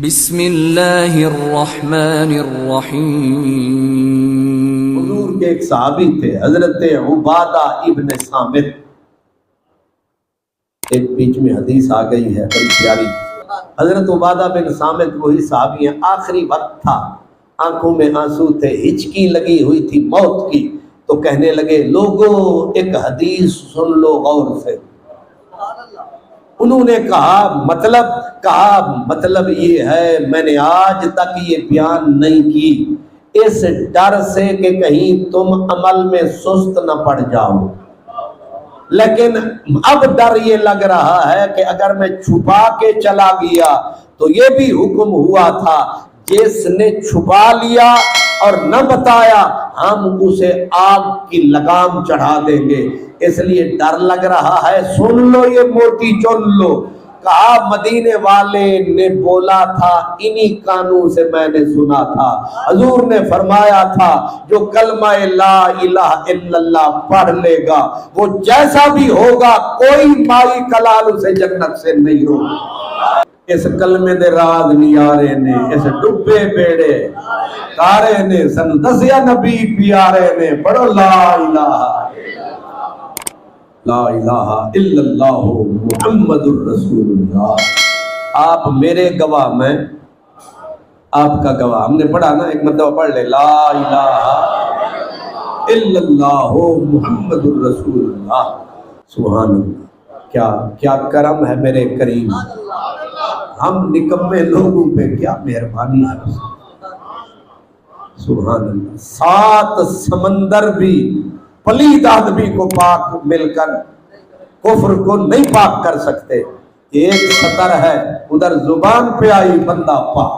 بسم اللہ الرحمن الرحیم۔ حضور کے ایک صحابی تھے حضرت عبادہ ابن صامت، ایک بیچ میں حدیث آ گئی ہے بڑی پیاری۔ حضرت عبادہ بن صامت وہی صحابی ہیں، آخری وقت تھا، آنکھوں میں آنسو تھے، ہچکی لگی ہوئی تھی موت کی، تو کہنے لگے لوگوں ایک حدیث سن لو غور سے۔ انہوں نے کہا مطلب یہ ہے میں نے آج تک یہ بیان نہیں کی اس ڈر سے کہ کہیں تم عمل میں سست نہ پڑ جاؤ، لیکن اب ڈر یہ لگ رہا ہے کہ اگر میں چھپا کے چلا گیا تو یہ بھی حکم ہوا تھا جس نے چھپا لیا اور نہ بتایا ہم اسے آگ کی لگام چڑھا دیں گے، اس لیے ڈر لگ رہا ہے، سن لو یہ موٹی چن لو۔ کہا مدینے والے نے بولا تھا انہی کانوں سے میں نے سنا تھا، حضور نے فرمایا تھا جو کلمہ لا الہ الا اللہ پڑھ لے گا وہ جیسا بھی ہوگا کوئی مائی کلال اسے جنت سے نہیں ہوگا۔ اس کلمے دے راز نیارے نے، اس ڈبے بیڑے کارے نے، سن دسیا نبی پیارے نے، پڑھو لا الہ لا الہ الا اللہ محمد الرسول اللہ۔ آپ میرے گواہ، میں آپ کا گواہ۔ ہم نے پڑھا نا، ایک مرتبہ پڑھ لے لا الہ الا اللہ محمد الرسول اللہ۔ سبحان اللہ، کیا کرم ہے میرے کریم، ہم نکمے لوگوں پہ کیا مہربانی ہے۔ سبحان اللہ، 7 سمندر بھی پلید آدمی کو پاک مل کر کفر کو نہیں پاک کر سکتے، ایک سطر ہے ادھر زبان پہ آئی بندہ پاک۔